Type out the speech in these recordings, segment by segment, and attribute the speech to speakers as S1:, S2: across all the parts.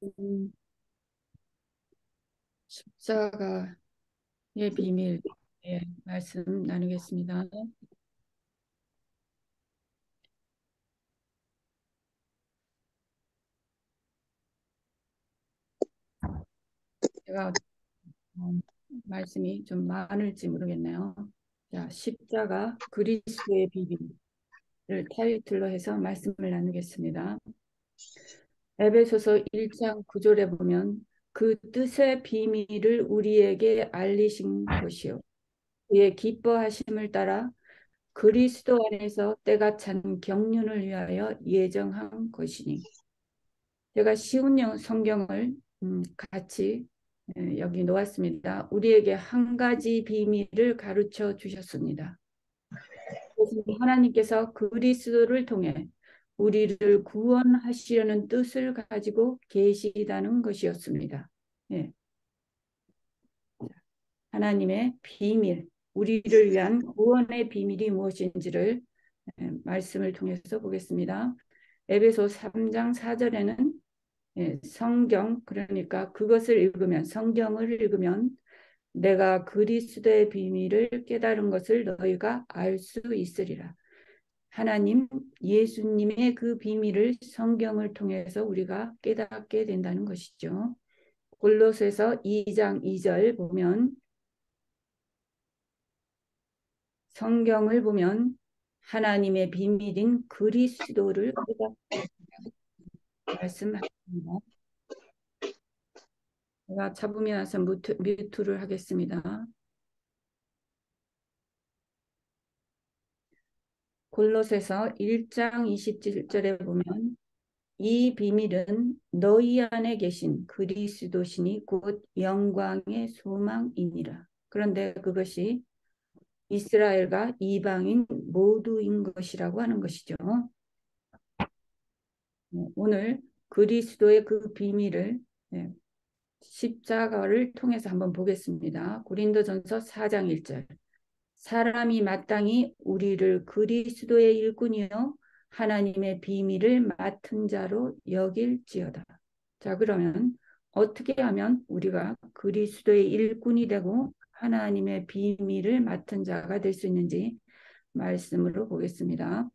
S1: 음, 십자가의 비밀, 예, 말씀 나누겠습니다. 제가 어, 말씀이 좀 많을지 모르겠네요. 자, 십자가 그리스도의 비밀을 타이틀로 해서 말씀을 나누겠습니다. 에베소서 1장 9절에 보면 그 뜻의 비밀을 우리에게 알리신 것이요 그의 기뻐하심을 따라 그리스도 안에서 때가 찬 경륜을 위하여 예정한 것이니. 제가 쉬운 성경을 같이 여기 놓았습니다. 우리에게 한 가지 비밀을 가르쳐 주셨습니다. 그것은 하나님께서 그리스도를 통해 우리를 구원하시려는 뜻을 가지고 계시다는 것이었습니다. 예, 하나님의 비밀, 우리를 위한 구원의 비밀이 무엇인지를 말씀을 통해서 보겠습니다. 에베소 3장 4절에는 성경, 그러니까 그것을 읽으면, 성경을 읽으면 내가 그리스도의 비밀을 깨달은 것을 너희가 알 수 있으리라. 하나님, 예수님의 그 비밀을 성경을 통해서 우리가 깨닫게 된다는 것이죠. 골로새서 2장 2절 보면, 성경을 보면 하나님의 비밀인 그리스도를 깨닫게 말씀하십니다. 제가 잡음이 나서 뮤트를 하겠습니다. 골로새서 1장 27절에 보면 이 비밀은 너희 안에 계신 그리스도시니 곧 영광의 소망이니라. 그런데 그것이 이스라엘과 이방인 모두인 것이라고 하는 것이죠. 오늘 그리스도의 그 비밀을 십자가를 통해서 한번 보겠습니다. 고린도전서 4장 1절. 사람이 마땅히 우리를 그리스도의 일꾼이요 하나님의 비밀을 맡은 자로 여길지어다. 자, 그러면 어떻게 하면 우리가 그리스도의 일꾼이 되고 하나님의 비밀을 맡은 자가 될 수 있는지 말씀으로 보겠습니다.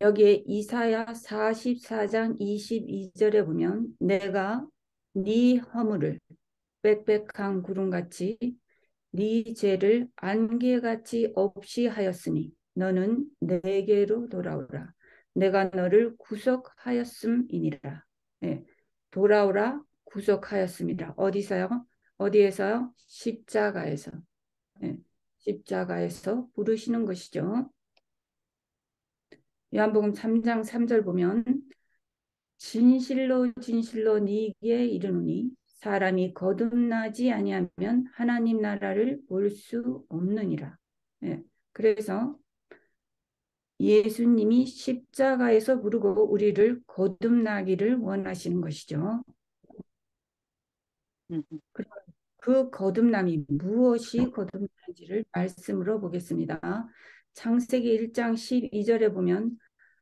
S1: 여기에 이사야 44장 22절에 보면 내가 네 허물을 빽빽한 구름같이 네 죄를 안개같이 없이 하였으니 너는 내게로 돌아오라. 내가 너를 구속하였음이니라. 예, 돌아오라 구속하였습니다. 어디서요? 어디에서요? 십자가에서. 예, 십자가에서 부르시는 것이죠. 요한복음 3장 3절 보면 진실로 진실로 네게 이르노니 사람이 거듭나지 아니하면 하나님 나라를 볼 수 없느니라. 예, 그래서 예수님이 십자가에서 부르고 우리를 거듭나기를 원하시는 것이죠. 그 거듭남이 무엇이 거듭난지를 말씀으로 보겠습니다. 창세기 1장 12절에 보면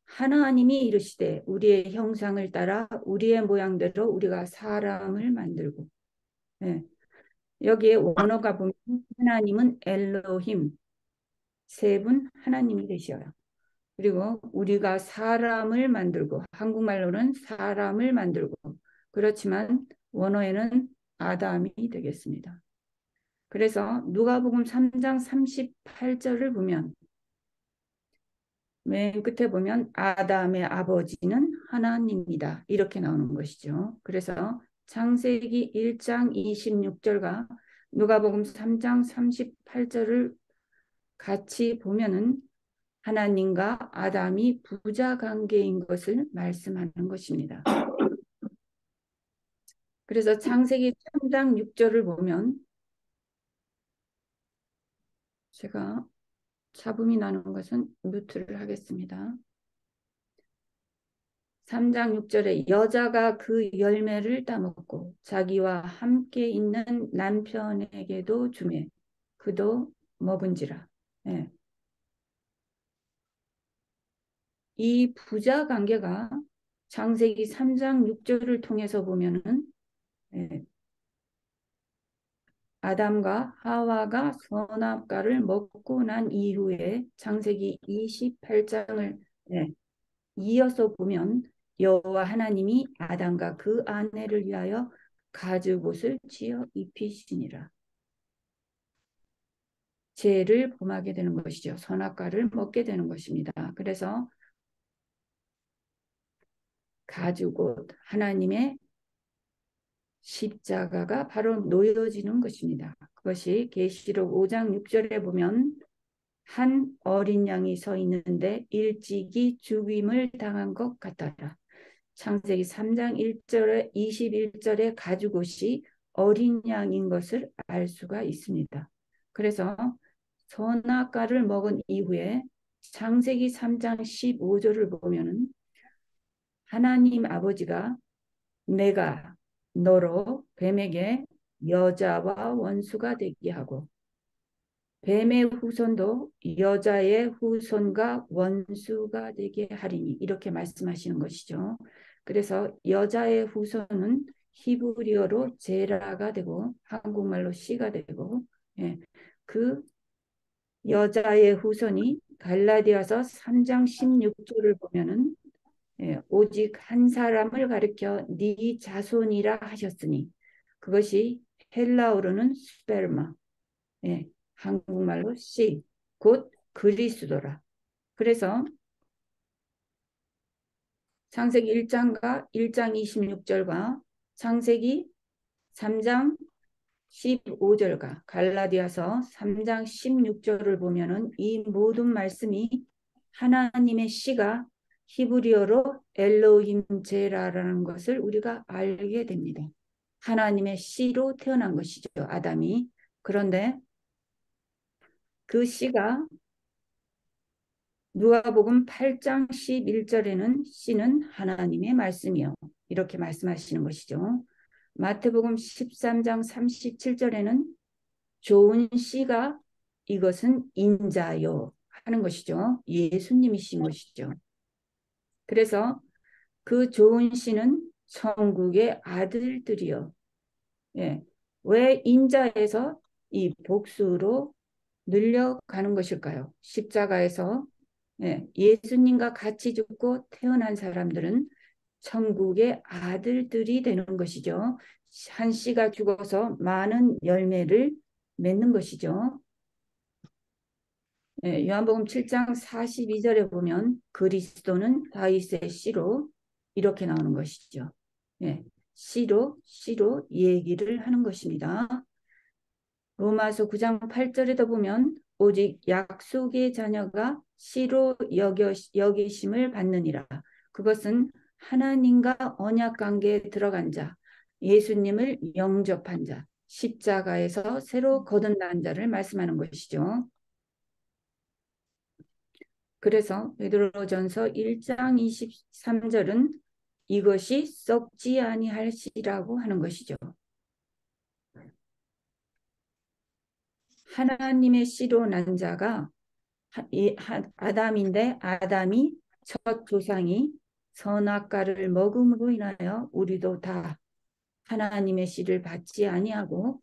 S1: 하나님이 이르시되 우리의 형상을 따라 우리의 모양대로 우리가 사람을 만들고, 예, 여기에 원어가 보면 하나님은 엘로힘, 세 분 하나님이 되셔요. 그리고 우리가 사람을 만들고, 한국말로는 사람을 만들고, 그렇지만 원어에는 아담이 되겠습니다. 그래서 누가복음 3장 38절을 보면 맨 끝에 보면 아담의 아버지는 하나님이다 이렇게 나오는 것이죠. 그래서 창세기 1장 26절과 누가복음 3장 38절을 같이 보면은 하나님과 아담이 부자 관계인 것을 말씀하는 것입니다. 그래서 창세기 3장 6절을 보면 제가 잡음이 나는 것은 뮤트를 하겠습니다. 3장 6절에 여자가 그 열매를 따먹고 자기와 함께 있는 남편에게도 주매 그도 먹은지라. 예. 이 부자 관계가 창세기 3장 6절을 통해서 보면은 예, 아담과 하와가 선악과를 먹고 난 이후에 창세기 28장을 이어서 보면 여호와 하나님이 아담과 그 아내를 위하여 가죽옷을 지어 입히시니라. 죄를 범하게 되는 것이죠. 선악과를 먹게 되는 것입니다. 그래서 가죽옷, 하나님의 십자가가 바로 놓여지는 것입니다. 그것이 계시록 5장 6절에 보면 한 어린 양이 서 있는데 일찍이 죽임을 당한 것 같더라. 창세기 3장 1절에 21절에 가죽옷이 어린 양인 것을 알 수가 있습니다. 그래서 선악과를 먹은 이후에 창세기 3장 15절을 보면은 하나님 아버지가 내가 너로 뱀에게 여자와 원수가 되게 하고 뱀의 후손도 여자의 후손과 원수가 되게 하리니 이렇게 말씀하시는 것이죠. 그래서 여자의 후손은 히브리어로 제라가 되고 한국말로 씨가 되고 예, 그 여자의 후손이 갈라디아서 3장 16절을 보면은 오직 한 사람을 가리켜 네 자손이라 하셨으니 그것이 헬라어로는 스페르마 한국말로 씨, 곧 그리스도라. 그래서 창세기 1장과 1장 26절과 창세기 3장 15절과 갈라디아서 3장 16절을 보면은 이 모든 말씀이 하나님의 씨가 히브리어로 엘로힘 제라라는 것을 우리가 알게 됩니다. 하나님의 씨로 태어난 것이죠. 아담이. 그런데 그 씨가 누가복음 8장 11절에는 씨는 하나님의 말씀이요. 이렇게 말씀하시는 것이죠. 마태복음 13장 37절에는 좋은 씨가 이것은 인자요 하는 것이죠. 예수님이신 것이죠. 그래서 그 좋은 씨는 천국의 아들들이요. 예. 왜 인자에서 이 복수로 늘려가는 것일까요? 십자가에서 예수님과 같이 죽고 태어난 사람들은 천국의 아들들이 되는 것이죠. 한 씨가 죽어서 많은 열매를 맺는 것이죠. 요한복음 7장 42절에 보면 그리스도는 다윗의 씨로 이렇게 나오는 것이죠. 씨로 얘기를 하는 것입니다. 로마서 9장 8절에도 보면 오직 약속의 자녀가 씨로 여기심을 받느니라. 그것은 하나님과 언약 관계에 들어간 자, 예수님을 영접한 자, 십자가에서 새로 거듭난 자를 말씀하는 것이죠. 그래서 베드로전서 1장 23절은 이것이 썩지 아니할 씨라고 하는 것이죠. 하나님의 씨로 난 자가 아담인데 아담이 첫 조상이 선악과를 먹음으로 인하여 우리도 다 하나님의 씨를 받지 아니하고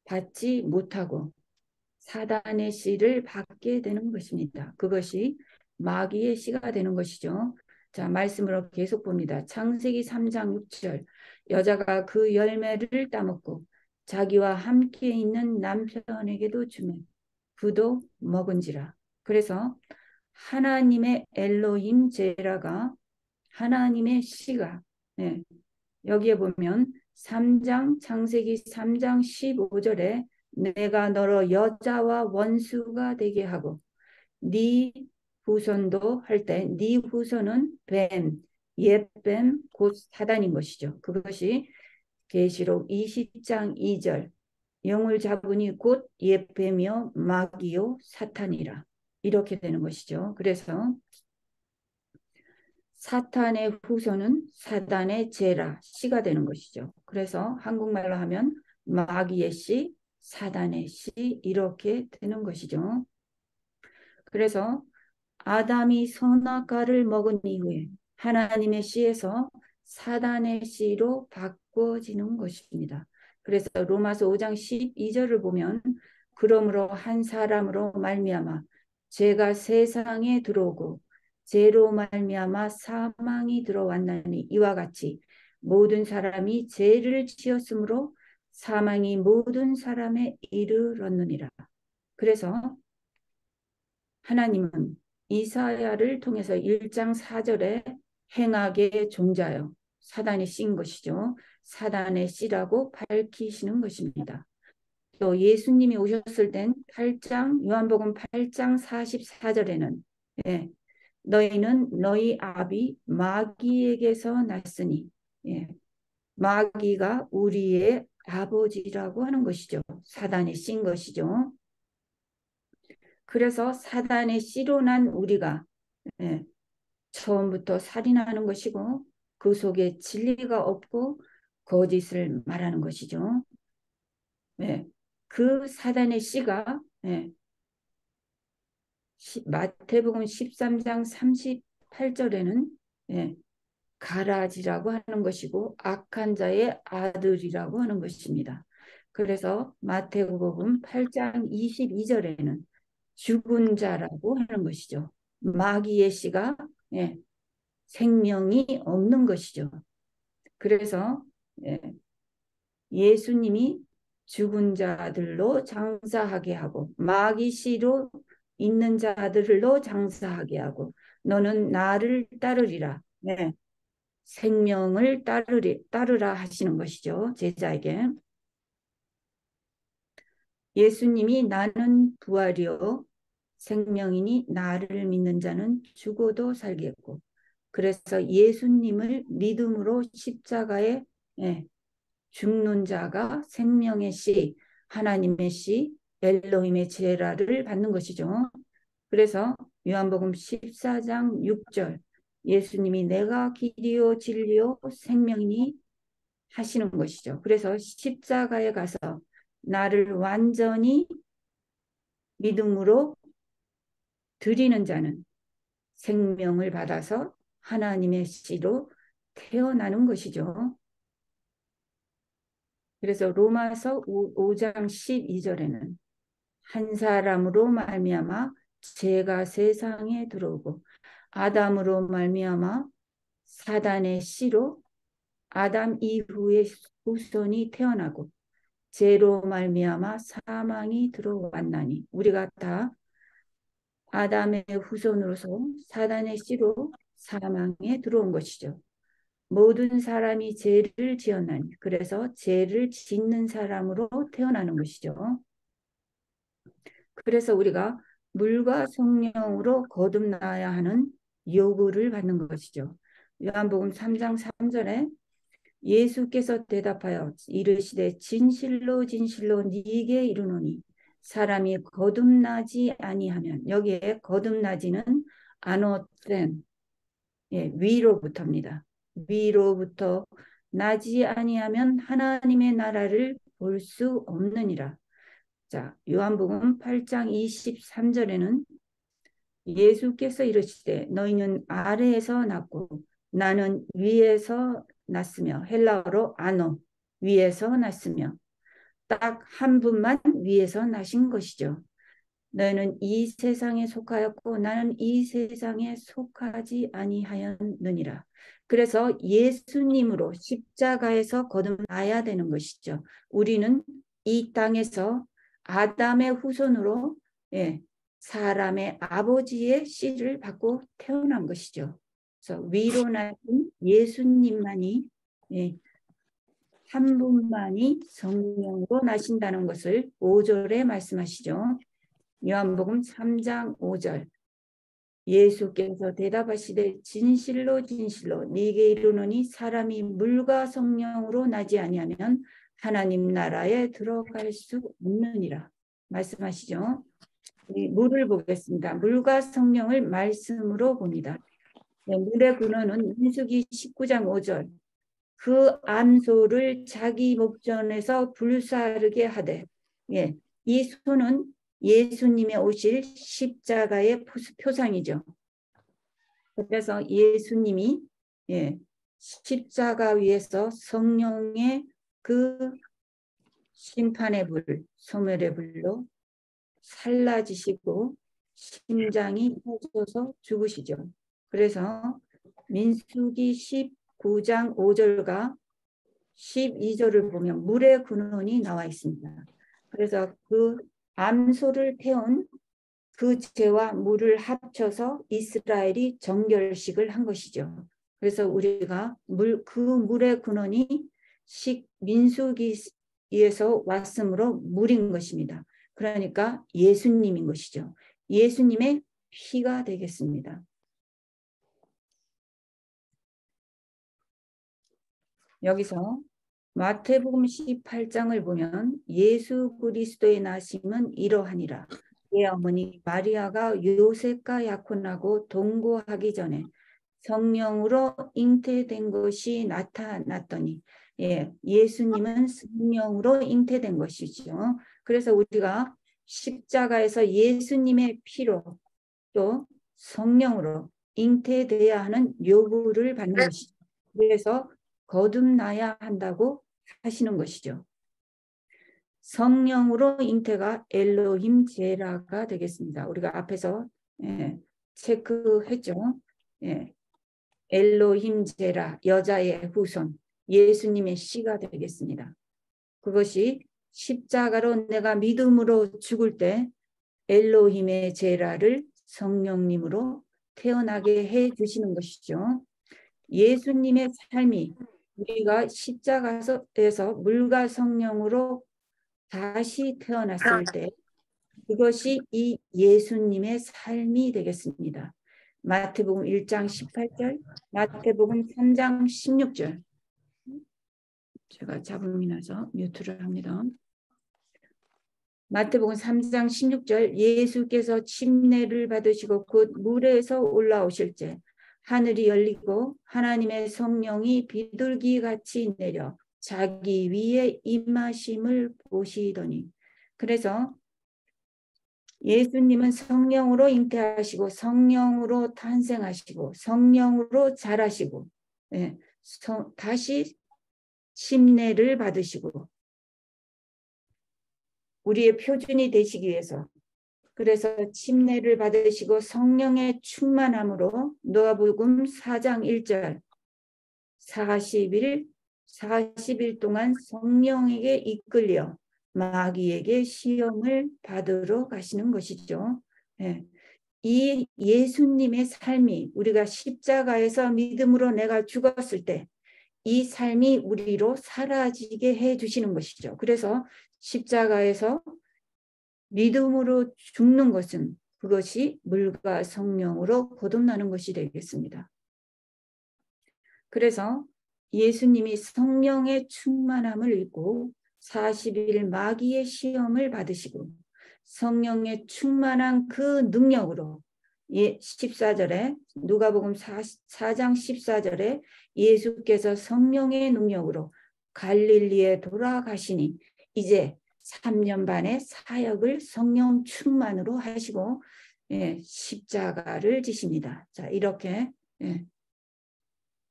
S1: 받지 못하고 사단의 씨를 받게 되는 것입니다. 그것이 마귀의 씨가 되는 것이죠. 자, 말씀으로 계속 봅니다. 창세기 3장 6절 여자가 그 열매를 따먹고 자기와 함께 있는 남편에게도 주매 그도 먹은지라. 그래서 하나님의 엘로힘 제라가 하나님의 씨가 여기에 보면 3장 창세기 3장 15절에 내가 너로 여자와 원수가 되게 하고 네 후손도 할 때 네 후손은 뱀, 옛뱀 곧 사단인 것이죠. 그것이 계시록 20장 2절 영을 잡으니 곧 옛뱀이요 마귀요 사탄이라 이렇게 되는 것이죠. 그래서 사탄의 후손은 사단의 제라 씨가 되는 것이죠. 그래서 한국말로 하면 마귀의 씨, 사단의 씨 이렇게 되는 것이죠. 그래서 아담이 선악과를 먹은 이후에 하나님의 씨에서 사단의 씨로 바꿔지는 것입니다. 그래서 로마서 5장 12절을 보면 그러므로 한 사람으로 말미암아 죄가 세상에 들어오고 죄로 말미암아 사망이 들어왔나니 이와 같이 모든 사람이 죄를 지었으므로 사망이 모든 사람에 이르렀느니라. 그래서 하나님은 이사야를 통해서 1장 4절에 행악의 종자요 사단의 씨인 것이죠. 사단의 씨라고 밝히시는 것입니다. 또 예수님이 오셨을 땐 8장 요한복음 8장 44절에는 예, 너희는 너희 아비 마귀에게서 났으니 예, 마귀가 우리의 아버지라고 하는 것이죠. 사단의 씨인 것이죠. 그래서 사단의 씨로 난 우리가 예, 처음부터 살인하는 것이고 그 속에 진리가 없고 거짓을 말하는 것이죠. 예, 그 사단의 씨가 예, 마태복음 13장 38절에는 예, 가라지라고 하는 것이고 악한 자의 아들이라고 하는 것입니다. 그래서 마태복음 8장 22절에는 죽은 자라고 하는 것이죠. 마귀의 씨가 예, 생명이 없는 것이죠. 그래서 예, 예수님이 죽은 자들로 장사하게 하고 마귀 씨로 있는 자들로 장사하게 하고 너는 나를 따르리라. 네, 생명을 따르라 하시는 것이죠. 제자에게. 예수님이 나는 부활이요 생명이니 나를 믿는 자는 죽어도 살겠고 그래서 예수님을 믿음으로 십자가에 예, 죽는 자가 생명의 씨, 하나님의 씨, 엘로힘의 제라를 받는 것이죠. 그래서 요한복음 14장 6절 예수님이 내가 길이요 진리요 생명이니 하시는 것이죠. 그래서 십자가에 가서 나를 완전히 믿음으로 드리는 자는 생명을 받아서 하나님의 씨로 태어나는 것이죠. 그래서 로마서 5장 12절에는 한 사람으로 말미암아 죄가 세상에 들어오고 아담으로 말미암아 사단의 씨로 아담 이후에 후손이 태어나고 죄로 말미암아 사망이 들어왔나니 우리가 다 아담의 후손으로서 사단의 씨로 사망에 들어온 것이죠. 모든 사람이 죄를 지었나니 그래서 죄를 짓는 사람으로 태어나는 것이죠. 그래서 우리가 물과 성령으로 거듭나야 하는 요구를 받는 것이죠. 요한복음 3장 3절에 예수께서 대답하여 이르시되 진실로 진실로 네게 이르노니 사람이 거듭나지 아니하면 여기에 거듭나지는 아노된 예, 위로부터입니다. 위로부터 나지 아니하면 하나님의 나라를 볼 수 없느니라. 자, 요한복음 8장 23절에는 예수께서 이르시되 너희는 아래에서 났고 나는 위에서 났으며 헬라어로 아노 위에서 났으며 딱 한 분만 위에서 나신 것이죠. 너희는 이 세상에 속하였고 나는 이 세상에 속하지 아니하였느니라. 그래서 예수님으로 십자가에서 거듭나야 되는 것이죠. 우리는 이 땅에서 아담의 후손으로 예, 사람의 아버지의 씨를 받고 태어난 것이죠. 그래서 위로 나신 예수님만이 예, 한 분만이 성령으로 나신다는 것을 5절에 말씀하시죠. 요한복음 3장 5절 예수께서 대답하시되 진실로 진실로 네게 이르노니 사람이 물과 성령으로 나지 아니하면 하나님 나라에 들어갈 수 없느니라 말씀하시죠. 물을 보겠습니다. 물과 성령을 말씀으로 봅니다. 네, 물의 근원은 민수기 19장 5절 그 암소를 자기 목전에서 불사르게 하되 예, 이 소는 예수님의 오실 십자가의 표상이죠. 그래서 예수님이 십자가 위에서 성령의 그 심판의 불, 소멸의 불로 살라지시고 심장이 터져서 죽으시죠. 그래서 민수기 19장 5절과 12절을 보면 물의 근원이 나와 있습니다. 그래서 그 암소를 태운 그 재와 물을 합쳐서 이스라엘이 정결식을 한 것이죠. 그래서 우리가 그 물의 근원이 민수기에서 왔으므로 물인 것입니다. 그러니까 예수님인 것이죠. 예수님의 피가 되겠습니다. 여기서 마태복음 18장을 보면 예수 그리스도의 나심은 이러하니라. 그의 어머니 마리아가 요셉과 약혼하고 동거하기 전에 성령으로 잉태된 것이 나타났더니 예수님은 성령으로 잉태된 것이죠. 그래서 우리가 십자가에서 예수님의 피로 또 성령으로 잉태돼야 하는 요구를 받는 것이죠. 그래서 거듭나야 한다고 하시는 것이죠. 성령으로 잉태가 엘로힘 제라가 되겠습니다. 우리가 앞에서 체크했죠. 엘로힘 제라, 여자의 후손, 예수님의 씨가 되겠습니다. 그것이 십자가로 내가 믿음으로 죽을 때 엘로힘의 제라를 성령님으로 태어나게 해 주시는 것이죠. 예수님의 삶이 우리가 십자가에서 물과 성령으로 다시 태어났을 때 그것이 이 예수님의 삶이 되겠습니다. 마태복음 1장 18절, 마태복음 3장 16절. 제가 잡음이 나서 뮤트를 합니다. 마태복음 3장 16절, 예수께서 침례를 받으시고 곧 물에서 올라오실 때 하늘이 열리고 하나님의 성령이 비둘기같이 내려 자기 위에 임하심을 보시더니. 그래서 예수님은 성령으로 잉태하시고 성령으로 탄생하시고 성령으로 자라시고 다시 침례를 받으시고 우리의 표준이 되시기 위해서 그래서 침례를 받으시고 성령의 충만함으로 누가복음 4장 1절 40일 동안 성령에게 이끌려 마귀에게 시험을 받으러 가시는 것이죠. 이 예수님의 삶이 우리가 십자가에서 믿음으로 내가 죽었을 때 이 삶이 우리로 사라지게 해 주시는 것이죠. 그래서 십자가에서 믿음으로 죽는 것은 그것이 물과 성령으로 거듭나는 것이 되겠습니다. 그래서 예수님이 성령의 충만함을 입고 40일 마귀의 시험을 받으시고 성령의 충만한 그 능력으로 14절에 누가복음 4장 14절에 예수께서 성령의 능력으로 갈릴리에 돌아가시니 이제 3년 반의 사역을 성령 충만으로 하시고 십자가를 지십니다. 자, 이렇게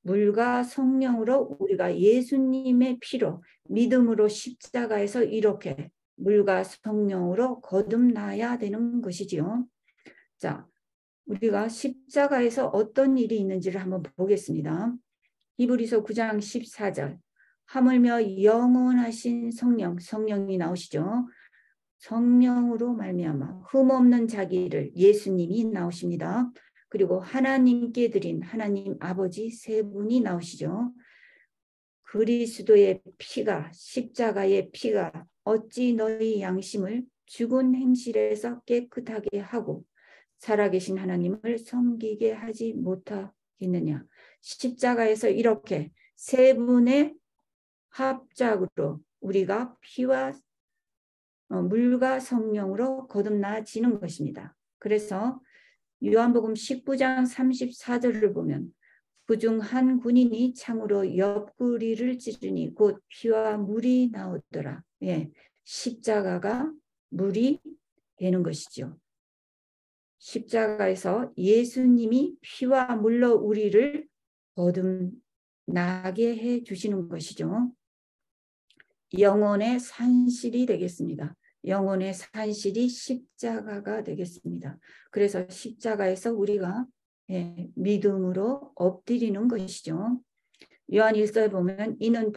S1: 물과 성령으로 우리가 예수님의 피로 믿음으로 십자가에서 이렇게 물과 성령으로 거듭나야 되는 것이지요. 자, 우리가 십자가에서 어떤 일이 있는지를 한번 보겠습니다. 히브리서 9장 14절 하물며 영원하신 성령이 나오시죠. 성령으로 말미암아 흠없는 자기를 예수님이 나오십니다. 그리고 하나님께 드린 하나님 아버지 세 분이 나오시죠. 그리스도의 피가 십자가의 피가 어찌 너희 양심을 죽은 행실에서 깨끗하게 하고 살아계신 하나님을 섬기게 하지 못하겠느냐. 십자가에서 이렇게 세 분의 합작으로 우리가 피와 물과 성령으로 거듭나지는 것입니다. 그래서 요한복음 19장 34절을 보면 그중 한 군인이 창으로 옆구리를 찌르니 곧 피와 물이 나오더라. 십자가가 물이 되는 것이죠. 십자가에서 예수님이 피와 물로 우리를 거듭나게 해 주시는 것이죠. 영혼의 산실이 되겠습니다. 영혼의 산실이 십자가가 되겠습니다. 그래서 십자가에서 우리가 믿음으로 엎드리는 것이죠. 요한 1서에 보면 이는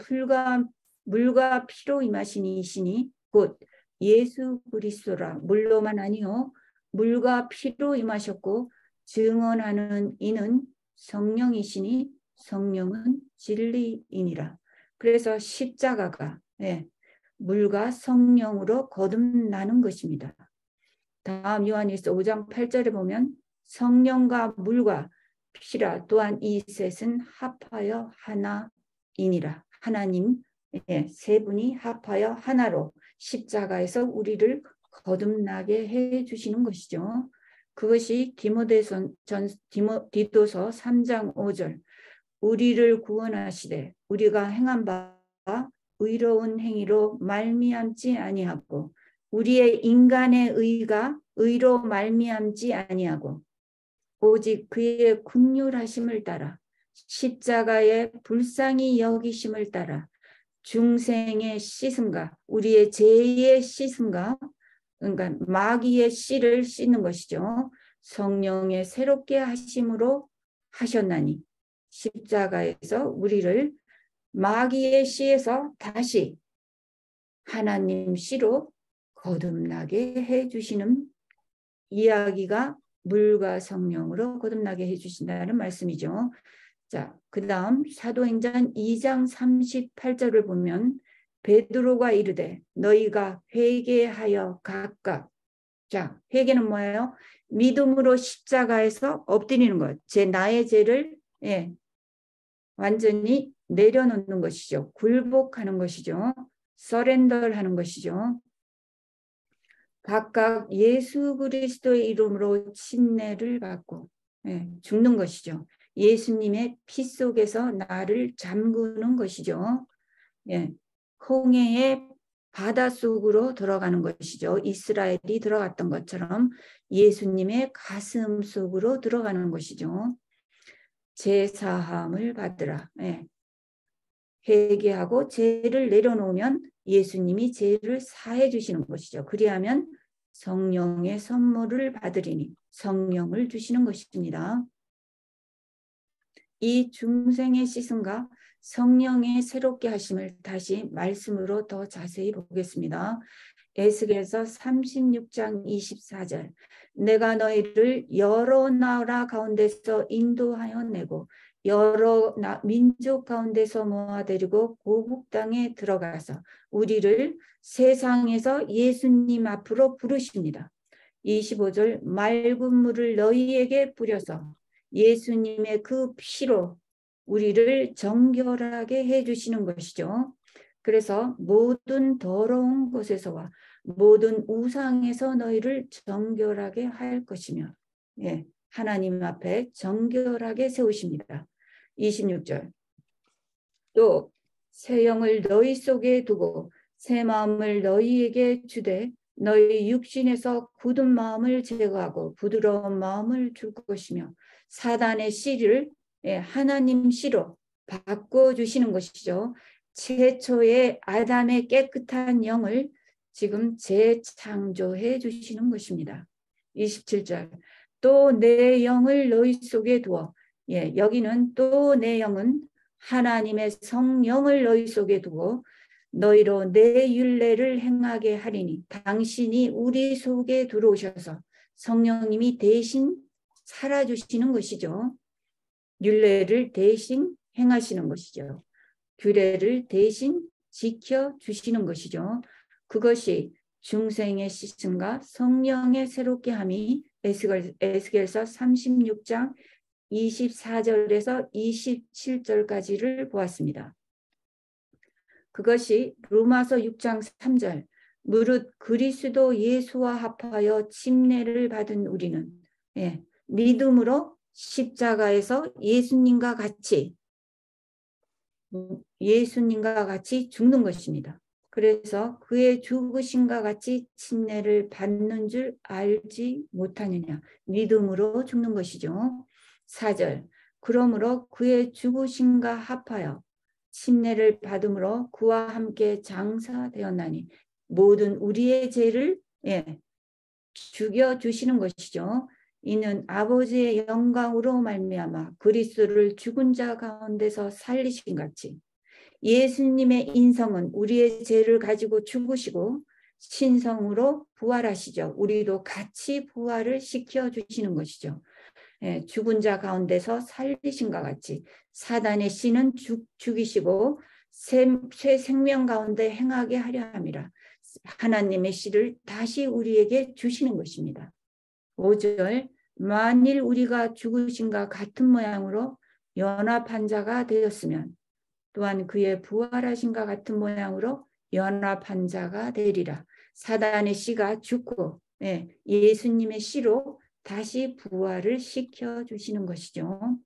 S1: 물과 피로 임하신 이시니 곧 예수 그리스도라. 물로만 아니요 물과 피로 임하셨고 증언하는 이는 성령이시니 성령은 진리이니라. 그래서 십자가가 물과 성령으로 거듭나는 것입니다. 다음 요한일서 5장 8절에 보면 성령과 물과 피라 또한 이 셋은 합하여 하나이니라. 하나님 세 분이 합하여 하나로 십자가에서 우리를 거듭나게 해 주시는 것이죠. 그것이 디도서 3장 5절 우리를 구원하시되 우리가 행한 바 의로운 행위로 말미암지 아니하고 우리의 인간의 의가 의로 말미암지 아니하고 오직 그의 긍휼하심을 따라 십자가의 불쌍히 여기심을 따라 중생의 씻음과 우리의 죄의 씻음과 그러니까 마귀의 씨를 씻는 것이죠. 성령의 새롭게 하심으로 하셨나니 십자가에서 우리를 마귀의 씨에서 다시 하나님 씨로 거듭나게 해주시는 이야기가 물과 성령으로 거듭나게 해주신다는 말씀이죠. 자, 그 다음 사도행전 2장 38절을 보면 베드로가 이르되 너희가 회개하여 각각 자, 회개는 뭐예요? 믿음으로 십자가에서 엎드리는 것. 나의 죄를 완전히 내려놓는 것이죠. 굴복하는 것이죠. 서렌더하는 것이죠. 각각 예수 그리스도의 이름으로 침례를 받고 죽는 것이죠. 예수님의 피 속에서 나를 잠그는 것이죠. 홍해의 바닷속으로 들어가는 것이죠. 이스라엘이 들어갔던 것처럼 예수님의 가슴 속으로 들어가는 것이죠. 제사함을 받으라. 회개하고 죄를 내려놓으면 예수님이 죄를 사해 주시는 것이죠. 그리하면 성령의 선물을 받으리니 성령을 주시는 것입니다. 이 중생의 씻음과 성령의 새롭게 하심을 다시 말씀으로 더 자세히 보겠습니다. 에스겔서 36장 24절 내가 너희를 여러 나라 가운데서 인도하여 내고 여러 민족 가운데서 모아들이고 고국 땅에 들어가서 우리를 세상에서 예수님 앞으로 부르십니다. 25절 맑은 물을 너희에게 뿌려서 예수님의 그 피로 우리를 정결하게 해주시는 것이죠. 그래서 모든 더러운 곳에서와 모든 우상에서 너희를 정결하게 할 것이며 하나님 앞에 정결하게 세우십니다. 26절 또 새 영을 너희 속에 두고 새 마음을 너희에게 주되 너희 육신에서 굳은 마음을 제거하고 부드러운 마음을 줄 것이며 사단의 씨를 하나님 씨로 바꿔주시는 것이죠. 최초의 아담의 깨끗한 영을 지금 재창조해 주시는 것입니다. 27절 또 내 영을 너희 속에 두어 여기는 또 내 영은 하나님의 성령을 너희 속에 두고 너희로 내 율례를 행하게 하리니 당신이 우리 속에 들어오셔서 성령님이 대신 살아주시는 것이죠. 율례를 대신 행하시는 것이죠. 규례를 대신 지켜주시는 것이죠. 그것이 중생의 씻음과 성령의 새롭게 함이 에스겔서 36장 24절에서 27절까지를 보았습니다. 그것이 로마서 6장 3절 무릇 그리스도 예수와 합하여 침례를 받은 우리는 믿음으로 십자가에서 예수님과 같이 죽는 것입니다. 그래서 그의 죽으심과 같이 침례를 받는 줄 알지 못하느냐. 믿음으로 죽는 것이죠. 4절. 그러므로 그의 죽으심과 합하여 침례를 받음으로 그와 함께 장사되었나니 모든 우리의 죄를 죽여주시는 것이죠. 이는 아버지의 영광으로 말미암아 그리스도를 죽은 자 가운데서 살리신 같이 예수님의 인성은 우리의 죄를 가지고 죽으시고 신성으로 부활하시죠. 우리도 같이 부활을 시켜주시는 것이죠. 죽은 자 가운데서 살리신과 같이 사단의 씨는 죽이시고 새 생명 가운데 행하게 하려 함이라. 하나님의 씨를 다시 우리에게 주시는 것입니다. 5절. 만일 우리가 죽으신과 같은 모양으로 연합한 자가 되었으면 또한 그의 부활하신과 같은 모양으로 연합한 자가 되리라. 사단의 씨가 죽고 예수님의 씨로 다시 부활을 시켜주시는 것이죠.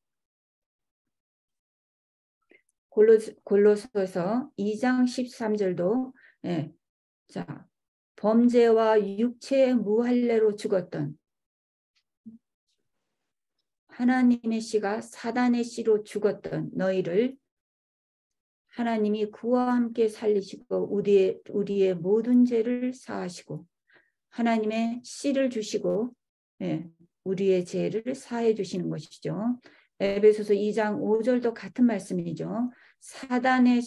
S1: 골로새서 2장 13절도 자, 범죄와 육체의 무할례로 죽었던 하나님의 씨가 사단의 씨로 죽었던 너희를 하나님이 그와 함께 살리시고 우리의 모든 죄를 사하시고 하나님의 씨를 주시고 우리의 죄를 사해 주시는 것이죠. 에베소서 2장 5절도 같은 말씀이죠. 사단의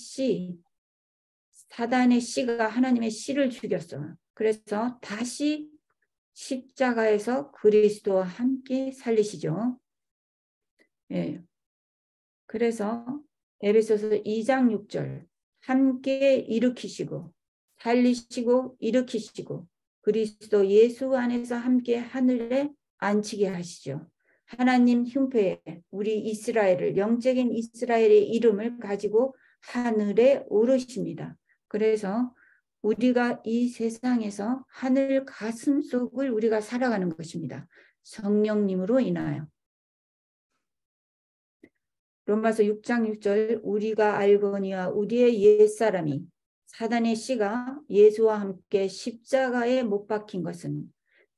S1: 씨가 하나님의 씨를 죽였어요. 그래서 다시 십자가에서 그리스도와 함께 살리시죠. 그래서 에베소서 2장 6절 함께 일으키시고 살리시고 일으키시고 그리스도 예수 안에서 함께 하늘에 앉히게 하시죠. 하나님 흉패에 우리 이스라엘을 영적인 이스라엘의 이름을 가지고 하늘에 오르십니다. 그래서 우리가 이 세상에서 하늘 가슴속을 우리가 살아가는 것입니다. 성령님으로 인하여. 로마서 6장 6절 우리가 알거니와 우리의 옛사람이 사단의 씨가 예수와 함께 십자가에 못 박힌 것은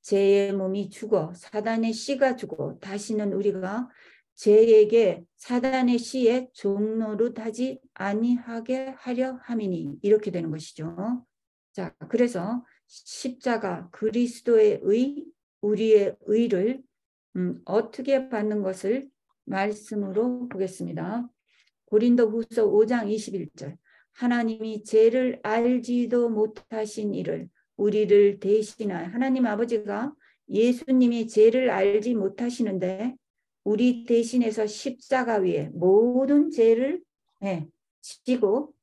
S1: 죄의 몸이 죽어 사단의 씨가 죽어 다시는 우리가 죄에게 사단의 씨의 종노릇하지 아니하게 하려 함이니 이렇게 되는 것이죠. 자, 그래서 십자가 그리스도의 우리의 의를 어떻게 받는 것을 말씀으로 보겠습니다. 고린도후서 5장 21절 하나님이 죄를 알지도 못하신 이를 우리를 대신하여 하나님 아버지가 예수님이 죄를 알지 못하시는데 우리 대신해서 십자가 위에 모든 죄를 지고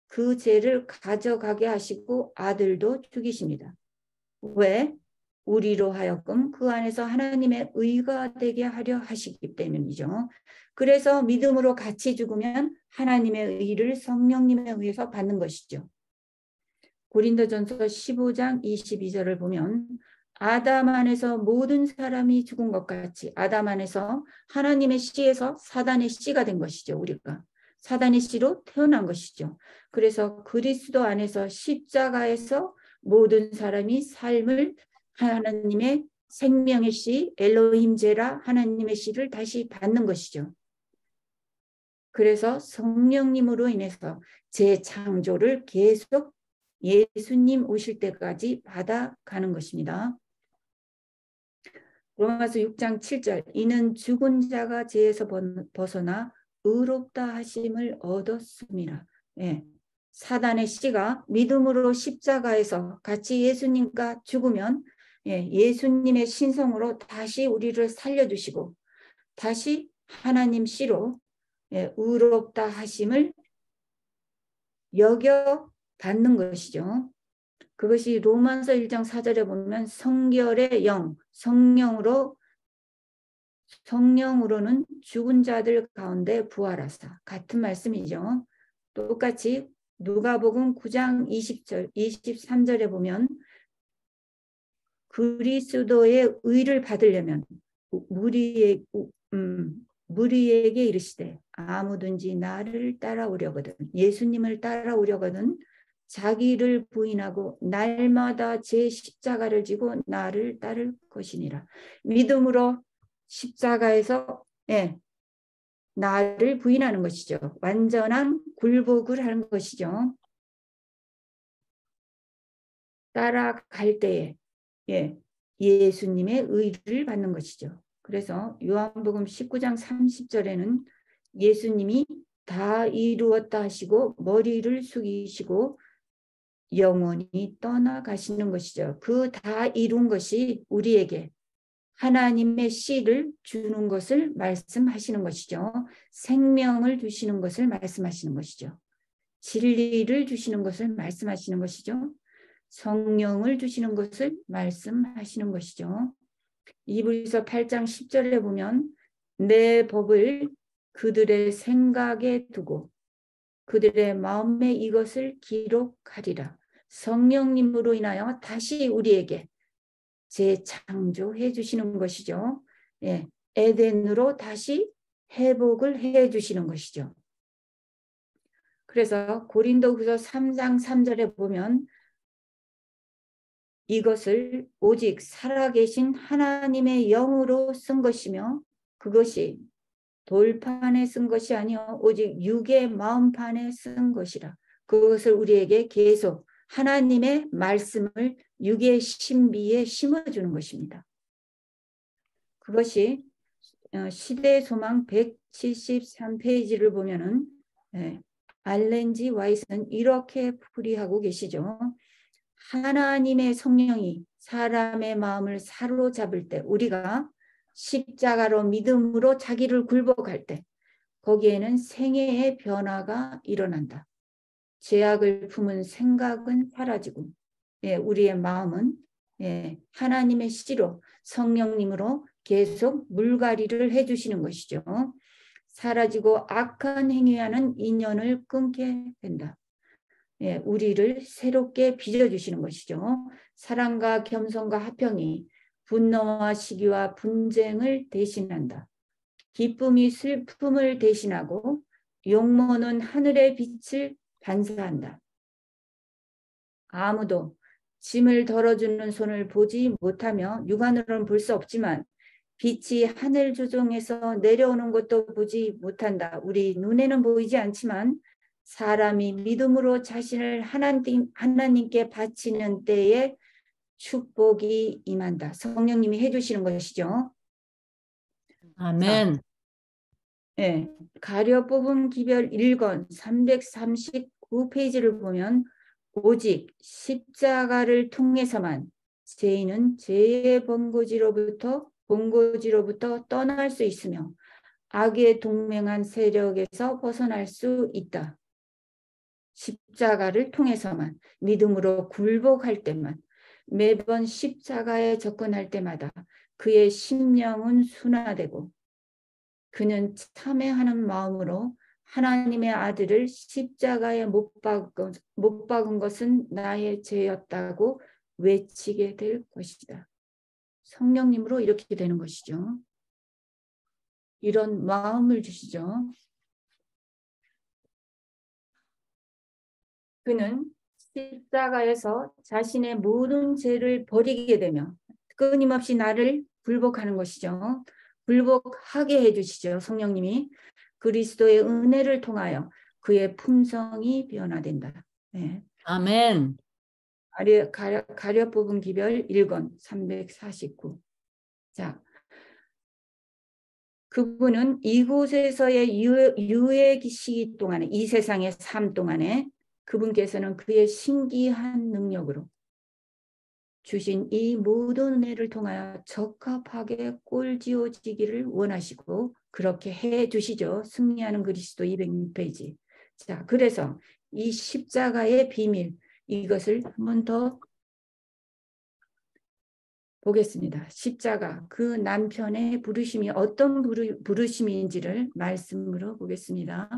S1: 그 죄를 가져가게 하시고 아들도 죽이십니다. 왜? 우리로 하여금 그 안에서 하나님의 의가 되게 하려 하시기 때문이죠. 그래서 믿음으로 같이 죽으면 하나님의 의를 성령님에 의해서 받는 것이죠. 고린도전서 15장 22절을 보면 아담 안에서 모든 사람이 죽은 것 같이 아담 안에서 하나님의 씨에서 사단의 씨가 된 것이죠. 우리가 사단의 씨로 태어난 것이죠. 그래서 그리스도 안에서 십자가에서 모든 사람이 삶을 하나님의 생명의 씨 엘로힘제라 하나님의 씨를 다시 받는 것이죠. 그래서 성령님으로 인해서 재창조를 계속 예수님 오실 때까지 받아가는 것입니다. 로마서 6장 7절 이는 죽은 자가 죄에서 벗어나 의롭다 하심을 얻었습니다. 사단의 씨가 믿음으로 십자가에서 같이 예수님과 죽으면 예수님의 신성으로 다시 우리를 살려주시고 다시 하나님 씨로 의롭다 하심을 여겨 받는 것이죠. 그것이 로마서 1장 4절에 보면 성결의 영, 성령으로는 죽은 자들 가운데 부활하사 같은 말씀이죠. 똑같이 누가복음 9장 20절, 23절에 보면 그리스도의 의를 받으려면 무리에게 이르시되 아무든지 나를 따라오려거든 예수님을 따라오려거든 자기를 부인하고 날마다 제 십자가를 지고 나를 따를 것이니라. 믿음으로 십자가에서 나를 부인하는 것이죠. 완전한 굴복을 하는 것이죠. 따라갈 때에 예수님의 의를 받는 것이죠. 그래서 요한복음 19장 30절에는 예수님이 다 이루었다 하시고 머리를 숙이시고 영원히 떠나가시는 것이죠. 그 다 이룬 것이 우리에게 하나님의 씨를 주는 것을 말씀하시는 것이죠. 생명을 주시는 것을 말씀하시는 것이죠. 진리를 주시는 것을 말씀하시는 것이죠. 성령을 주시는 것을 말씀하시는 것이죠. 이브리서 8장 10절에 보면 내 법을 그들의 생각에 두고 그들의 마음에 이것을 기록하리라. 성령님으로 인하여 다시 우리에게 재창조해 주시는 것이죠. 에덴으로 다시 회복을 해 주시는 것이죠. 그래서 고린도후서 3장 3절에 보면 이것을 오직 살아계신 하나님의 영으로 쓴 것이며 그것이 돌판에 쓴 것이 아니요 오직 육의 마음판에 쓴 것이라. 그것을 우리에게 계속 하나님의 말씀을 육의 신비에 심어주는 것입니다. 그것이 시대의 소망 173페이지를 보면은 알렌 G 와이트는 이렇게 풀이하고 계시죠. 하나님의 성령이 사람의 마음을 사로잡을 때 우리가 십자가로 믿음으로 자기를 굴복할 때 거기에는 생애의 변화가 일어난다. 죄악을 품은 생각은 사라지고 우리의 마음은 하나님의 씨로 성령님으로 계속 물갈이를 해주시는 것이죠. 사라지고 악한 행위하는 인연을 끊게 된다. 우리를 새롭게 빚어주시는 것이죠. 사랑과 겸손과 화평이 분노와 시기와 분쟁을 대신한다. 기쁨이 슬픔을 대신하고 용모는 하늘의 빛을 반사한다. 아무도 짐을 덜어주는 손을 보지 못하며 육안으로는 볼 수 없지만 빛이 하늘 조종에서 내려오는 것도 보지 못한다. 우리 눈에는 보이지 않지만 사람이 믿음으로 자신을 하나님께 바치는 때에 축복이 임한다. 성령님이 해주시는 것이죠.
S2: 아멘.
S1: 자, 가려 뽑은 기별 1권 339페이지를 보면 오직 십자가를 통해서만 죄인은 죄의 번거지로부터 떠날 수 있으며 악에 동맹한 세력에서 벗어날 수 있다. 십자가를 통해서만 믿음으로 굴복할 때만 매번 십자가에 접근할 때마다 그의 심령은 순화되고 그는 참회하는 마음으로 하나님의 아들을 십자가에 못 박은 것은 나의 죄였다고 외치게 될 것이다. 성령님으로 이렇게 되는 것이죠. 이런 마음을 주시죠. 그는 십자가에서 자신의 모든 죄를 버리게 되며 끊임없이 나를 굴복하는 것이죠. 굴복하게 해주시죠. 성령님이 그리스도의 은혜를 통하여 그의 품성이 변화된다.
S2: 아멘.
S1: 가려 뽑은 기별 1권 349. 자, 그분은 이곳에서의 유해 시기 동안에 이 세상의 삶 동안에 그분께서는 그의 신기한 능력으로 주신 이 모든 은혜를 통하여 적합하게 꼴지어지기를 원하시고 그렇게 해 주시죠. 승리하는 그리스도 206페이지. 자, 그래서 이 십자가의 비밀 이것을 한 번 더 보겠습니다. 십자가 그 남편의 부르심이 어떤 부르심인지를 말씀으로 보겠습니다.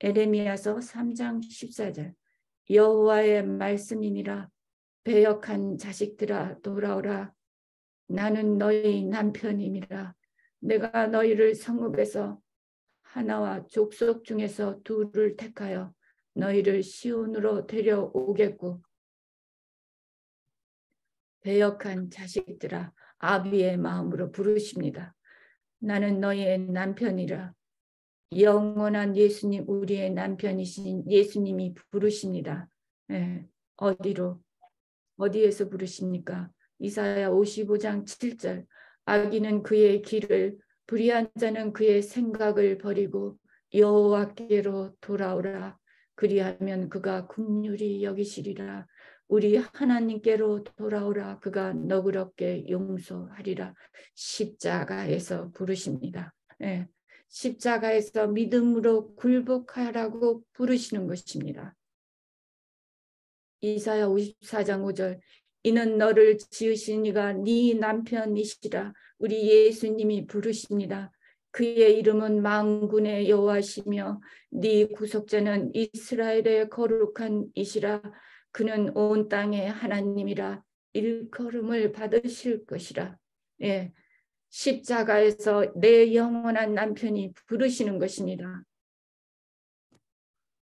S1: 에레미야서 3장 14절 여호와의 말씀이니라 배역한 자식들아 돌아오라 나는 너희 남편임이라 내가 너희를 성읍에서 하나와 족속 중에서 둘을 택하여 너희를 시온으로 데려오겠고 배역한 자식들아 아비의 마음으로 부르십니다. 나는 너희의 남편이라. 영원한 예수님, 우리의 남편이신 예수님이 부르십니다. 예, 어디에서 부르십니까? 이사야 55장 7절. 악인은 그의 길을, 불의한 자는 그의 생각을 버리고 여호와께로 돌아오라. 그리하면 그가 긍휼히 여기시리라. 우리 하나님께로 돌아오라. 그가 너그럽게 용서하리라. 십자가에서 부르십니다. 예, 십자가에서 믿음으로 굴복하라고 부르시는 것입니다. 이사야 54장 5절. 이는 너를 지으신 이가 네 남편이시라. 우리 예수님이 부르십니다. 그의 이름은 만군의 여호와시며 네 구속자는 이스라엘의 거룩한 이시라. 그는 온 땅의 하나님이라. 일컬음을 받으실 것이라. 예, 십자가에서 내 영원한 남편이 부르시는 것입니다.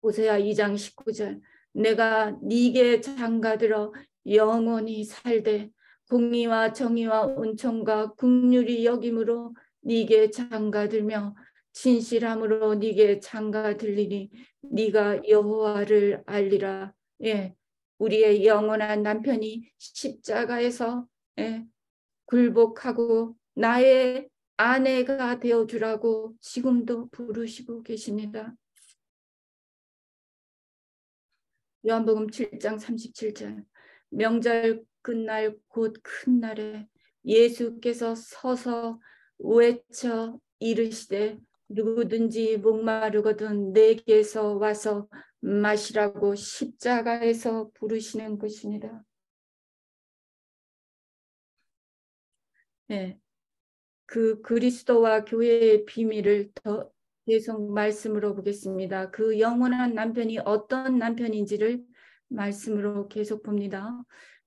S1: 호세아 2장 19절. 내가 네게 장가들어 영원히 살되 공의와 정의와 은총과 긍휼이 여김으로 네게 장가들며 진실함으로 네게 장가들리니 네가 여호와를 알리라. 예, 우리의 영원한 남편이 십자가에서 굴복하고 나의 아내가 되어주라고 지금도 부르시고 계십니다. 요한복음 7장 37절. 명절 끝날 곧 큰 날에 예수께서 서서 외쳐 이르시되 누구든지 목마르거든 내게서 와서 마시라고 십자가에서 부르시는 것입니다. 네, 그 그리스도와 교회의 비밀을 더 계속 말씀으로 보겠습니다. 그 영원한 남편이 어떤 남편인지를 말씀으로 계속 봅니다.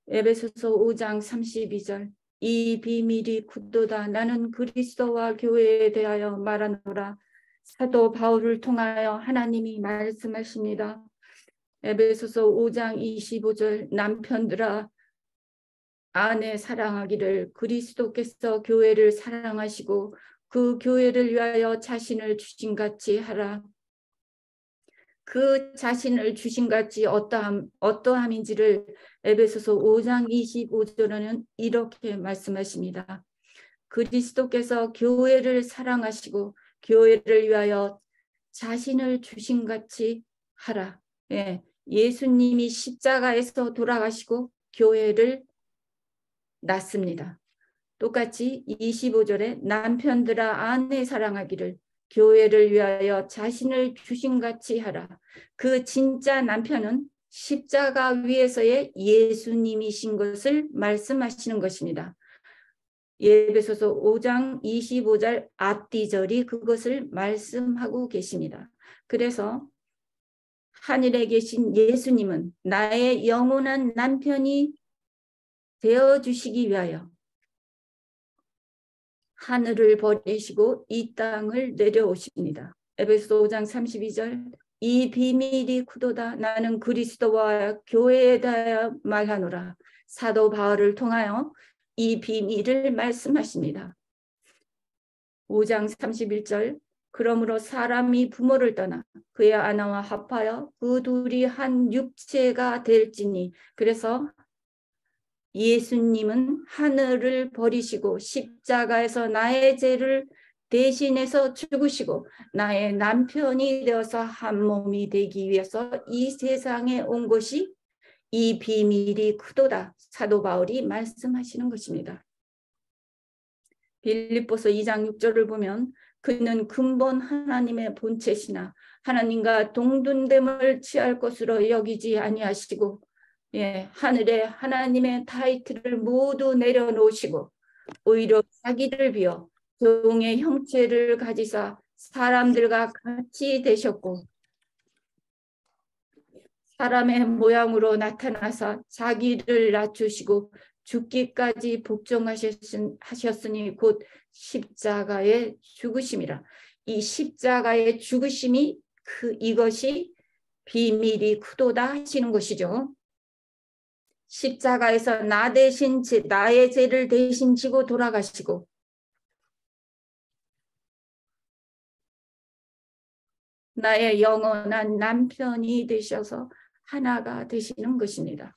S1: 에베소서 5장 32절. 이 비밀이 굳도다. 나는 그리스도와 교회에 대하여 말하노라. 사도 바울을 통하여 하나님이 말씀하십니다. 에베소서 5장 25절. 남편들아 아내 사랑하기를 그리스도께서 교회를 사랑하시고 그 교회를 위하여 자신을 주신같이 하라. 그 자신을 주신같이 어떠함인지를 에베소서 5장 25절에는 이렇게 말씀하십니다. 그리스도께서 교회를 사랑하시고 교회를 위하여 자신을 주신같이 하라. 예, 예수님이 십자가에서 돌아가시고 교회를 낳습니다. 똑같이 25절에 남편들아 아내 사랑하기를 교회를 위하여 자신을 주신같이 하라. 그 진짜 남편은 십자가 위에서의 예수님이신 것을 말씀하시는 것입니다. 에베소서 5장 25절 앞뒤절이 그것을 말씀하고 계십니다. 그래서 하늘에 계신 예수님은 나의 영원한 남편이 되어주시기 위하여 하늘을 버리시고 이 땅을 내려오십니다. 에베소 5장 32절. 이 비밀이 굳도다. 나는 그리스도와 교회에 대하여 말하노라. 사도 바울을 통하여 이 비밀을 말씀하십니다. 5장 31절. 그러므로 사람이 부모를 떠나 그의 아내와 합하여 그 둘이 한 육체가 될지니. 그래서 예수님은 하늘을 버리시고 십자가에서 나의 죄를 대신해서 죽으시고 나의 남편이 되어서 한 몸이 되기 위해서 이 세상에 온 것이 이 비밀이 크도다. 사도 바울이 말씀하시는 것입니다. 빌립보서 2장 6절을 보면 그는 근본 하나님의 본체시나 하나님과 동등됨을 취할 것으로 여기지 아니하시고 하늘에 하나님의 타이틀을 모두 내려놓으시고 오히려 자기를 비워 종의 형체를 가지사 사람들과 같이 되셨고 사람의 모양으로 나타나사 자기를 낮추시고 죽기까지 복종하셨으니 곧 십자가의 죽으심이라. 이 십자가의 죽으심이 이것이 비밀이 크도다 하시는 것이죠. 십자가에서 나의 죄를 대신 지고 돌아가시고 나의 영원한 남편이 되셔서 하나가 되시는 것입니다.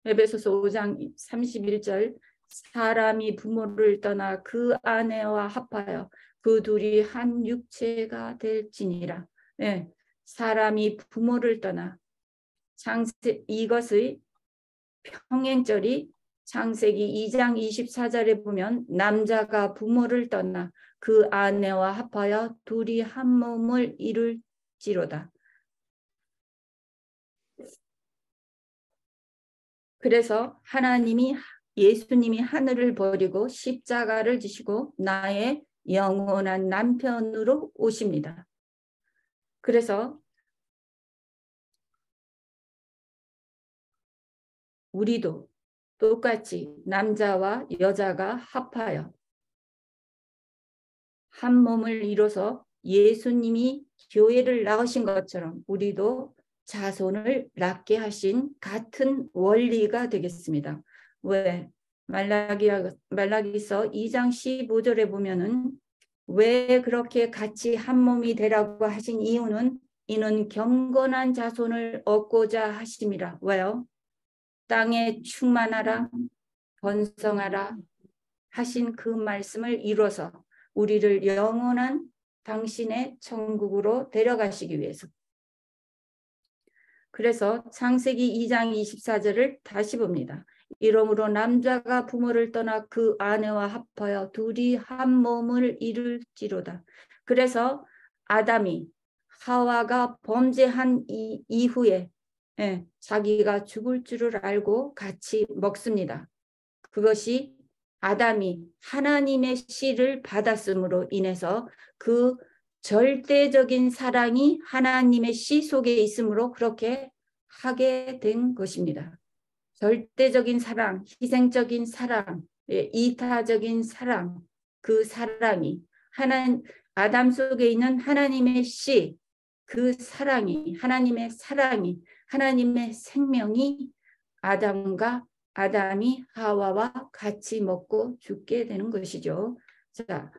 S1: 에베소서 5장 31절 사람이 부모를 떠나 그 아내와 합하여 그 둘이 한 육체가 될지니라. 네, 사람이 부모를 떠나 이것의 평행절이 창세기 2장 24절에 보면 남자가 부모를 떠나 그 아내와 합하여 둘이 한 몸을 이룰지로다. 그래서 예수님이 하늘을 버리고 십자가를 지시고 나의 영원한 남편으로 오십니다. 그래서 우리도 똑같이 남자와 여자가 합하여 한 몸을 이뤄서 예수님이 교회를 낳으신 것처럼 우리도 자손을 낳게 하신 같은 원리가 되겠습니다. 왜? 말라기서 2장 15절에 보면은 왜 그렇게 같이 한 몸이 되라고 하신 이유는 이는 경건한 자손을 얻고자 하심이라. 왜요? 땅에 충만하라 번성하라 하신 그 말씀을 이뤄서 우리를 영원한 당신의 천국으로 데려가시기 위해서. 그래서 창세기 2장 24절을 다시 봅니다. 이러므로 남자가 부모를 떠나 그 아내와 합하여 둘이 한 몸을 이룰지로다. 그래서 아담이 하와가 범죄한 이후에 자기가 죽을 줄을 알고 같이 먹습니다. 그것이 아담이 하나님의 씨를 받았음으로 인해서 그 절대적인 사랑이 하나님의 씨 속에 있으므로 그렇게 하게 된 것입니다. 절대적인 사랑, 희생적인 사랑, 이타적인 사랑, 그 사랑이 아담 속에 있는 하나님의 씨, 그 사랑이, 하나님의 사랑이, 하나님의 생명이 아담이 하와와 같이 먹고 죽게 되는 것이죠. 자,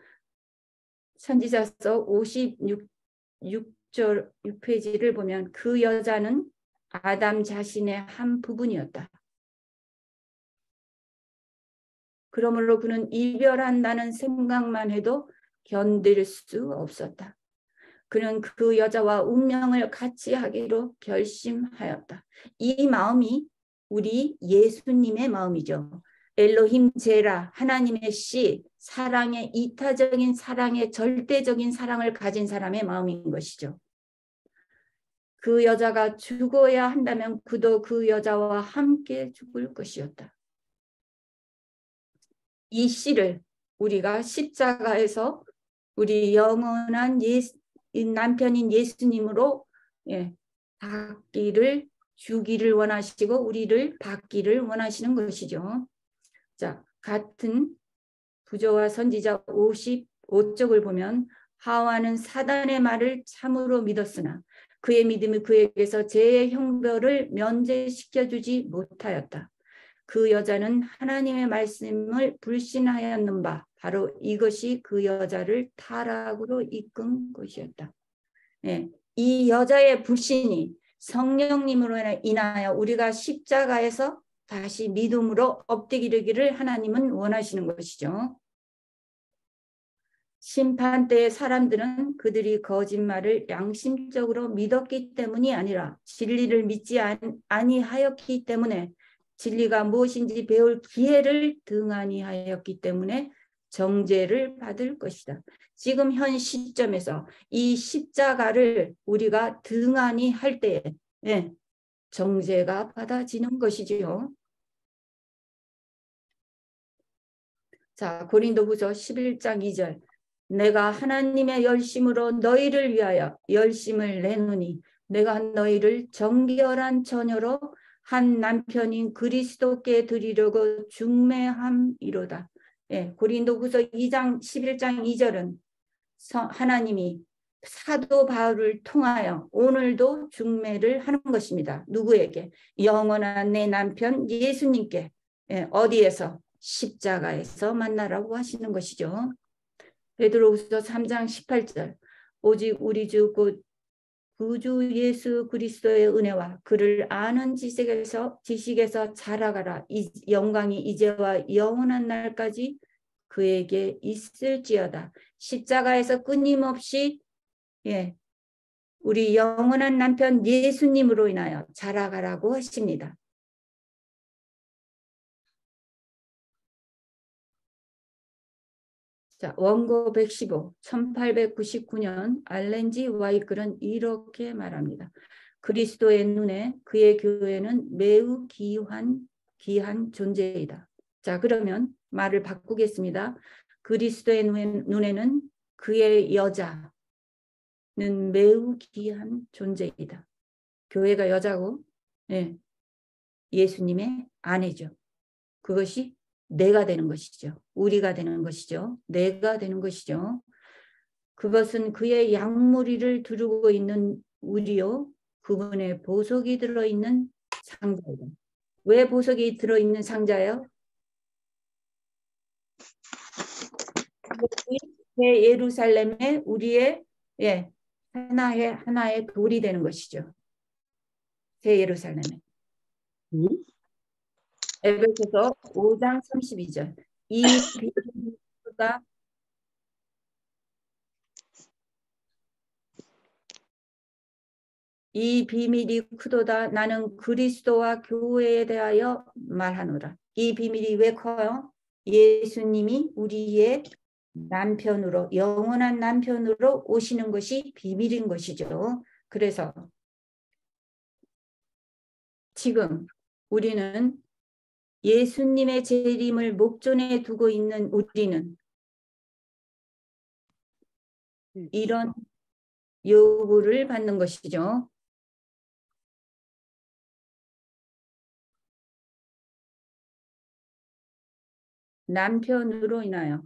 S1: 선지자서 56페이지를 보면 그 여자는 아담 자신의 한 부분이었다. 그러므로 그는 이별한다는 생각만 해도 견딜 수 없었다. 그는 그 여자와 운명을 같이 하기로 결심하였다. 이 마음이 우리 예수님의 마음이죠. 엘로힘 제라, 하나님의 씨, 사랑의 이타적인 사랑의 절대적인 사랑을 가진 사람의 마음인 것이죠. 그 여자가 죽어야 한다면 그도 그 여자와 함께 죽을 것이었다. 이 씨를 우리가 십자가에서 우리 영원한 남편인 예수님으로 주기를 원하시고 우리를 받기를 원하시는 것이죠. 자, 같은 부조와 선지자 55쪽을 보면 하와는 사단의 말을 참으로 믿었으나 그의 믿음이 그에게서 죄의 형벌을 면제시켜주지 못하였다. 그 여자는 하나님의 말씀을 불신하였는 바 바로 이것이 그 여자를 타락으로 이끈 것이었다. 이 여자의 불신이 성령님으로 인하여 우리가 십자가에서 다시 믿음으로 엎드기를 하나님은 원하시는 것이죠. 심판 때의 사람들은 그들이 거짓말을 양심적으로 믿었기 때문이 아니라 진리를 믿지 아니하였기 때문에 진리가 무엇인지 배울 기회를 등한히 하였기 때문에 정죄를 받을 것이다. 지금 현 시점에서 이 십자가를 우리가 등한히 할 때에 정죄가 받아지는 것이지요. 자, 고린도후서 11장 2절 내가 하나님의 열심으로 너희를 위하여 열심을 내노니 내가 너희를 정결한 처녀로 한 남편인 그리스도께 드리려고 중매함이로다. 고린도후서 2장 11장 2절은 하나님이 사도 바울을 통하여 오늘도 중매를 하는 것입니다. 누구에게? 영원한 내 남편 예수님께. 어디에서? 십자가에서 만나라고 하시는 것이죠. 베드로후서 3장 18절. 오직 우리 주 곧 구주 예수 그리스도의 은혜와 그를 아는 지식에서 자라가라. 이 영광이 이제와 영원한 날까지 그에게 있을지어다. 십자가에서 끊임없이 우리 영원한 남편 예수님으로 인하여 자라가라고 하십니다. 자, 원고 115, 1899년 알렌지 와이클은 이렇게 말합니다. 그리스도의 눈에 그의 교회는 매우 귀한 존재이다. 자, 그러면 말을 바꾸겠습니다. 그리스도의 눈에는 그의 여자는 매우 귀한 존재이다. 교회가 여자고, 예수님의 아내죠. 그것이 내가 되는 것이죠. 우리가 되는 것이죠. 내가 되는 것이죠. 그것은 그의 양무리를 두르고 있는 우리요. 그분의 보석이 들어있는 상자이다. 왜 보석이 들어있는 상자예요? 새 예루살렘에 우리의 하나의 돌이 되는 것이죠. 새 예루살렘에. 에베소서 5장 32절. 이 비밀이 크도다. 나는 그리스도와 교회에 대하여 말하노라. 이 비밀이 왜 커요? 예수님이 우리의 남편으로, 영원한 남편으로 오시는 것이 비밀인 것이죠. 그래서 지금 우리는 예수님의 재림을 목전에 두고 있는 우리는 이런 요구를 받는 것이죠. 남편으로 인하여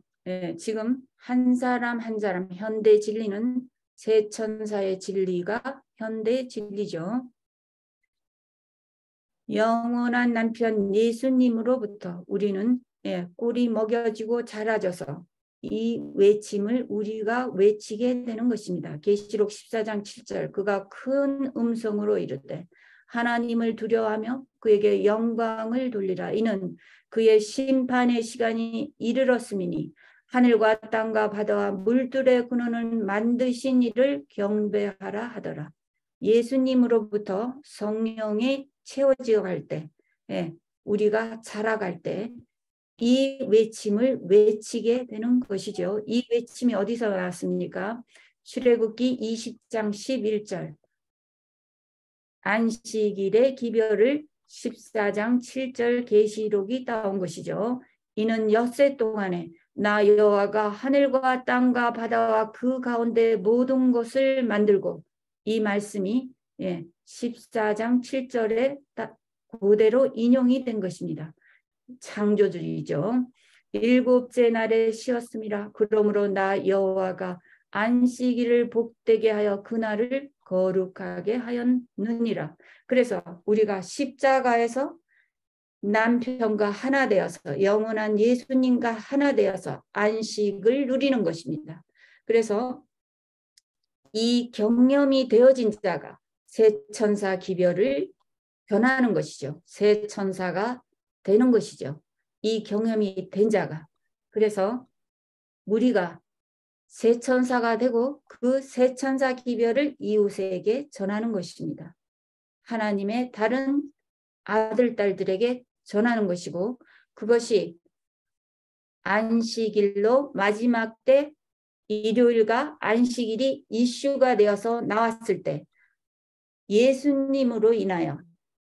S1: 지금 한 사람 한 사람 현대 진리는 세 천사의 진리가 현대 진리죠. 영원한 남편 예수님으로부터 우리는 꿀이 먹여지고 자라져서 이 외침을 우리가 외치게 되는 것입니다. 계시록 14장 7절. 그가 큰 음성으로 이르되 하나님을 두려워하며 그에게 영광을 돌리라. 이는 그의 심판의 시간이 이르렀음이니 하늘과 땅과 바다와 물들의 근원을 만드신 이를 경배하라 하더라. 예수님으로부터 성령이 채워지어 갈 때, 우리가 자라갈 때 이 외침을 외치게 되는 것이죠. 이 외침이 어디서 나왔습니까? 출애굽기 20장 11절. 안식일의 기별을 14장 7절 계시록이 따온 것이죠. 이는 엿새 동안에 나 여호와가 하늘과 땅과 바다와 그 가운데 모든 것을 만들고, 이 말씀이 14장 7절에 그대로 인용이 된 것입니다. 창조주이죠. 일곱째 날에 쉬었음이라. 그러므로 나 여호와가 안식일을 복되게 하여 그날을 거룩하게 하였느니라. 그래서 우리가 십자가에서 남편과 하나 되어서 영원한 예수님과 하나 되어서 안식을 누리는 것입니다. 그래서 이 경험이 되어진 자가 새 천사 기별을 변하는 것이죠. 새 천사가 되는 것이죠. 이 경험이 된 자가. 그래서 우리가 새 천사가 되고 그 새 천사 기별을 이웃에게 전하는 것입니다. 하나님의 다른 아들, 딸들에게 전하는 것이고, 그것이 안식일로 마지막 때 일요일과 안식일이 이슈가 되어서 나왔을 때 예수님으로 인하여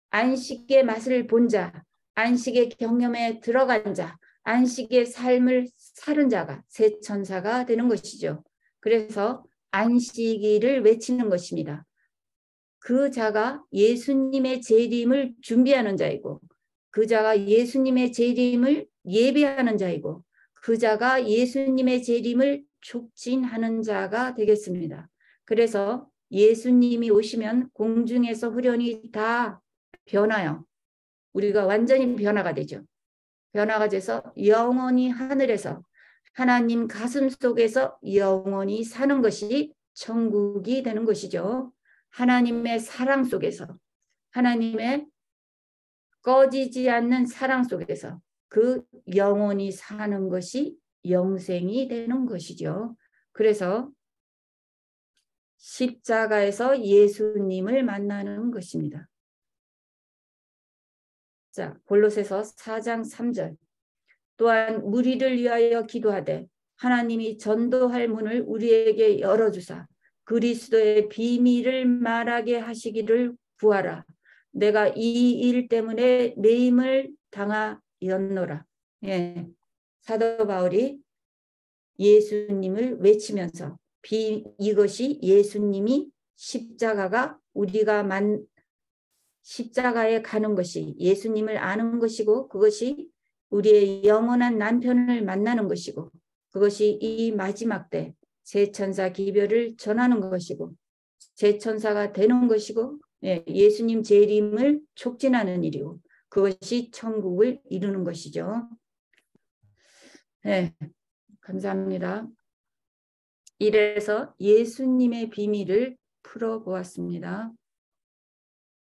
S1: 안식의 맛을 본 자, 안식의 경험에 들어간 자, 안식의 삶을 사는 자가 새 천사가 되는 것이죠. 그래서 안식일을 외치는 것입니다. 그 자가 예수님의 재림을 준비하는 자이고, 그 자가 예수님의 재림을 예배하는 자이고, 그 자가 예수님의 재림을 촉진하는 자가 되겠습니다. 그래서 예수님이 오시면 공중에서 후련이 다 변화요. 우리가 완전히 변화가 되죠. 변화가 돼서 영원히 하늘에서 하나님 가슴 속에서 영원히 사는 것이 천국이 되는 것이죠. 하나님의 사랑 속에서, 하나님의 꺼지지 않는 사랑 속에서 그 영원히 사는 것이 영생이 되는 것이죠. 그래서 십자가에서 예수님을 만나는 것입니다. 자, 골로새서 4장 3절. 또한 무리를 위하여 기도하되 하나님이 전도할 문을 우리에게 열어주사 그리스도의 비밀을 말하게 하시기를 구하라. 내가 이 일 때문에 매임을 당하였노라. 예, 사도 바울이 예수님을 외치면서 이것이 예수님이 십자가에 가는 것이 예수님을 아는 것이고, 그것이 우리의 영원한 남편을 만나는 것이고, 그것이 이 마지막 때 제천사 기별을 전하는 것이고, 제천사가 되는 것이고, 예수님 재림을 촉진하는 일이고, 그것이 천국을 이루는 것이죠. 네, 감사합니다. 이래서 예수님의 비밀을 풀어보았습니다.